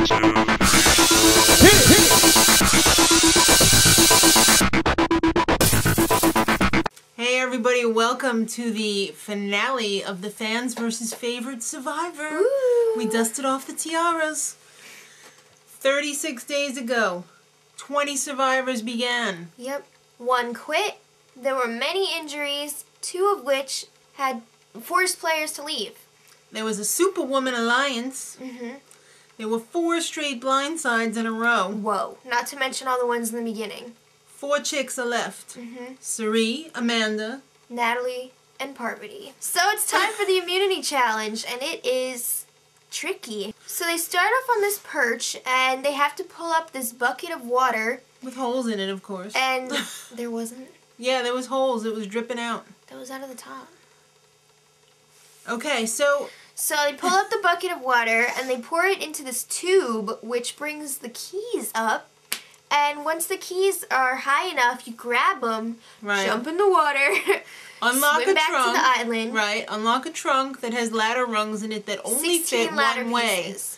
Hey everybody, welcome to the finale of the Fans vs. Favorite Survivor. Ooh. We dusted off the tiaras. 36 days ago, 20 survivors began. Yep. One quit. There were many injuries, 2 of which had forced players to leave. There was a Superwoman alliance. There were 4 straight blindsides in a row. Whoa. Not to mention all the ones in the beginning. 4 chicks are left. Cirie, Amanda, Natalie, and Parvati. So it's time for the immunity challenge, and it is tricky. So they start off on this perch, and they have to pull up this bucket of water. with holes in it, of course. And there wasn't. Yeah, there was holes. It was dripping out. That was out of the top. Okay, so they pull up the bucket of water, and they pour it into this tube, which brings the keys up. And once the keys are high enough, you grab them, jump in the water, unlock swim a back trunk, to the island. Right, unlock a trunk that has ladder rungs in it that only fit one way. Pieces.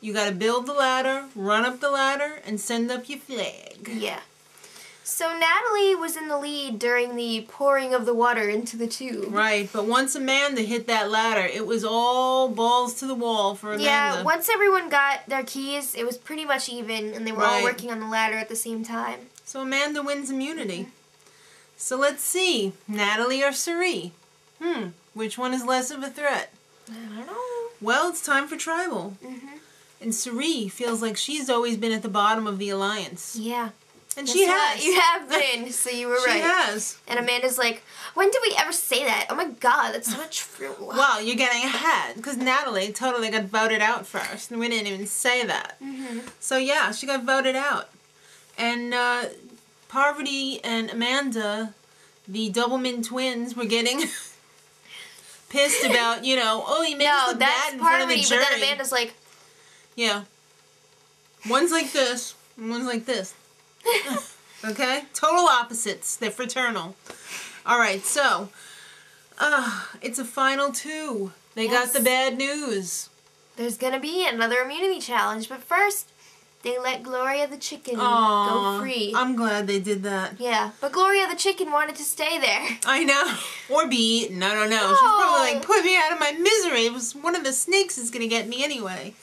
You gotta build the ladder, run up the ladder, and send up your flag. Yeah. So Natalie was in the lead during the pouring of the water into the tube. Right, but once Amanda hit that ladder, it was all balls to the wall for Amanda. Yeah, once everyone got their keys, it was pretty much even, and they were all working on the ladder at the same time. So Amanda wins immunity. So let's see, Natalie or Cirie? Which one is less of a threat? I don't know. Well, it's time for tribal. And Cirie feels like she's always been at the bottom of the alliance. Yeah. And she has. You have been, so you were right. She has. And Amanda's like, when did we ever say that? Oh my god, that's not true. Well, you're getting ahead, because Natalie totally got voted out first, and we didn't even say that. So yeah, she got voted out. And Parvati and Amanda, the Doublemint twins, were getting pissed about, you know, oh, you made us look bad in front of the jury. But then Amanda's like, yeah. One's like this, and one's like this. Okay? Total opposites. They're fraternal. Alright, so, it's a final 2. They got the bad news. There's gonna be another immunity challenge, but first, they let Gloria the chicken go free. I'm glad they did that. Yeah, but Gloria the chicken wanted to stay there. I know. Or be eaten. I don't know. She's probably like, put me out of my misery. It was one of the snakes is gonna get me anyway.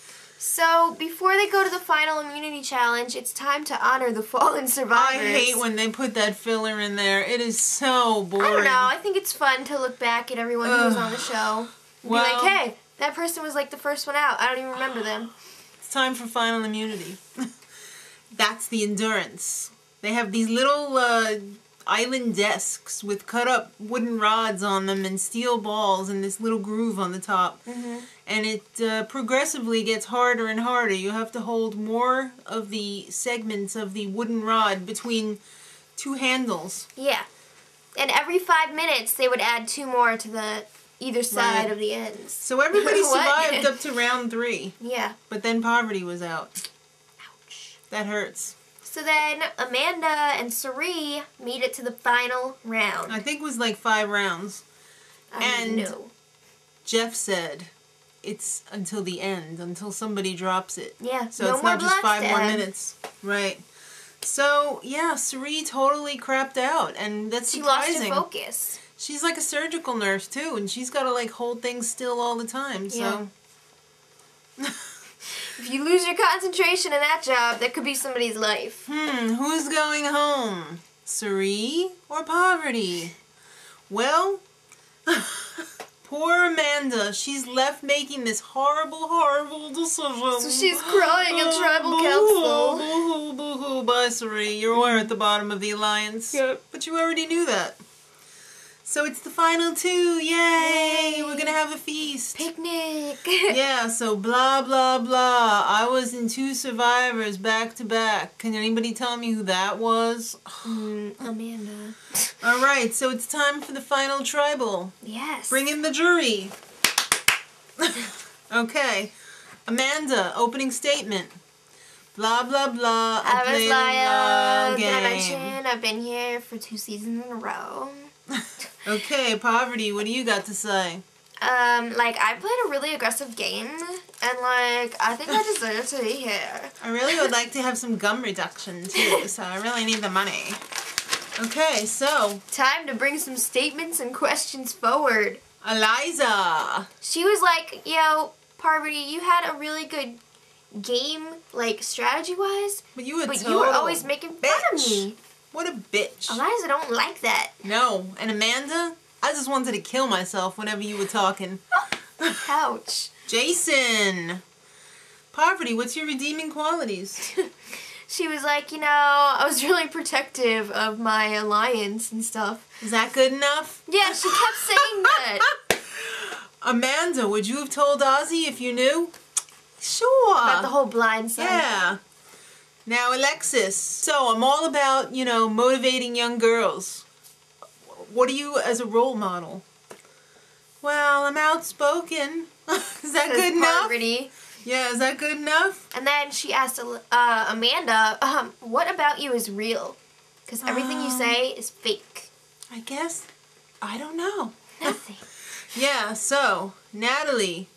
So, before they go to the final immunity challenge, it's time to honor the fallen survivors. I hate when they put that filler in there. It is so boring. I don't know. I think it's fun to look back at everyone who was on the show. And be like, hey, that person was like the first one out. I don't even remember them. It's time for final immunity. That's the endurance. They have these little island desks with cut up wooden rods on them and steel balls and this little groove on the top. And it progressively gets harder and harder. You have to hold more of the segments of the wooden rod between 2 handles. Yeah. And every 5 minutes they would add 2 more to the either side of the ends. So everybody survived up to round 3. Yeah. But then Parvati was out. Ouch. That hurts. So then Amanda and Cirie made it to the final round. I think it was like 5 rounds. And Jeff said it's until the end, until somebody drops it. Yeah, so it's not just 5 more minutes. Right. So, yeah, Cirie totally crapped out, and that's surprising. She lost her focus. She's like a surgical nurse, too, and she's got to, like, hold things still all the time, so... Yeah. If you lose your concentration in that job, that could be somebody's life. Who's going home? Cirie or Parvati? Well, poor Amanda. She's left making this horrible, horrible decision. So she's crying in tribal council. Boo-hoo, boo-hoo, bye, Cirie. You were at the bottom of the alliance. Yep. But you already knew that. So it's the final 2. Yay! We're gonna have a feast. Picnic. Yeah, so blah, blah, blah. I was in 2 survivors back to back. Can anybody tell me who that was? Amanda. Alright, so it's time for the final tribal. Yes. Bring in the jury. Okay. Amanda, opening statement. Blah, blah, blah. I was loyal. Did I mention I've been here for 2 seasons in a row. Okay, Parvati, what do you got to say? Like, I played a really aggressive game, And, like, I think I deserve to be here. I really would like to have some gum reduction, too, so I really need the money. Okay, so. Time to bring some statements and questions forward. Eliza. She was like, yo, Parvati, you had a really good game, like, strategy-wise. But you were always making fun of me. What a bitch. Eliza don't like that. No. And Amanda, I just wanted to kill myself whenever you were talking. Ouch. Jason. Parvati, what's your redeeming qualities? She was like, you know, I was really protective of my alliance and stuff. Is that good enough? Yeah, she kept saying that. Amanda, would you have told Ozzy if you knew? Sure. About the whole blind side. Yeah. Now, Alexis. So, I'm all about, you know, motivating young girls. What are you as a role model? Well, I'm outspoken. Is that good enough? Parvati. Yeah, is that good enough? And then she asked Amanda, what about you is real? Because everything you say is fake. I guess. I don't know. Nothing. Yeah, so, Natalie.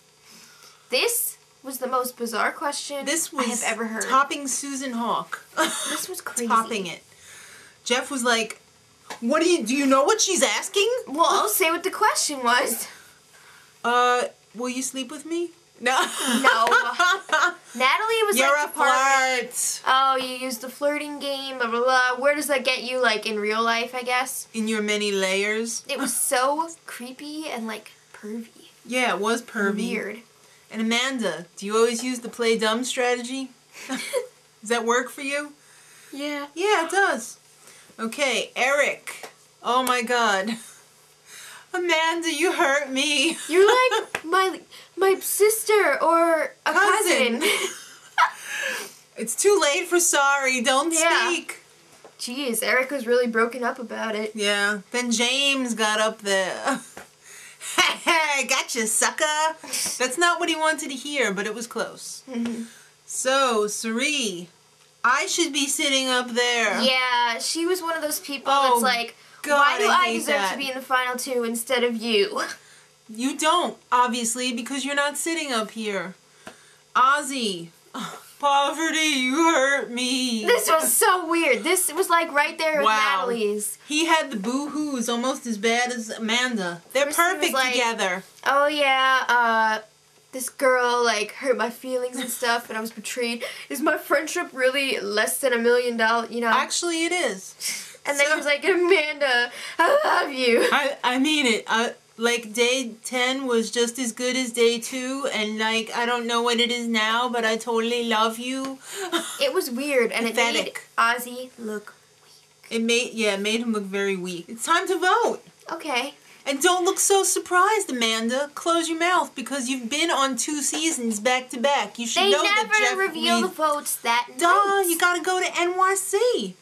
This was the most bizarre question I have ever heard. Topping Susan Hawk. This was crazy. Topping it. Jeff was like, do you know what she's asking? Well, I'll say what the question was. Will you sleep with me? No. No. Natalie was You're like a flirt. Oh, you used the flirting game, blah, blah, blah. Where does that get you, like, in real life, I guess? In your many layers. It was so creepy and, like, pervy. Yeah, it was pervy. Weird. And Amanda, do you always use the play dumb strategy? Does that work for you? Yeah. Yeah, it does. Okay, Erik. Oh my god. Amanda, you hurt me. You're like my sister or a cousin. It's too late for sorry. Don't speak. Jeez, Erik was really broken up about it. Yeah. Then James got up there. Hey, gotcha, sucker. That's not what he wanted to hear, but it was close. So, Cirie, I should be sitting up there. Yeah, she was one of those people that's like, God, why do I deserve to be in the final two instead of you? You don't, obviously, because you're not sitting up here. Ozzy. Parvati, you hurt me. This was so weird. This was like right there with Natalie's. He had the boo-hoos almost as bad as Amanda. They're perfect together. Oh yeah, this girl like hurt my feelings and stuff and I was betrayed. Is my friendship really less than $1 million, you know? Actually it is. And then he was like, Amanda, I love you. I mean it. Like, day 10 was just as good as day 2, and, like, I don't know what it is now, but I totally love you. It was weird, and Pathetic. It made Ozzy look weak. It made him look very weak. It's time to vote. Okay. And don't look so surprised, Amanda. Close your mouth, because you've been on 2 seasons back-to-back. You should know that Jeff They never reveal the votes that night. Duh, you gotta go to NYC.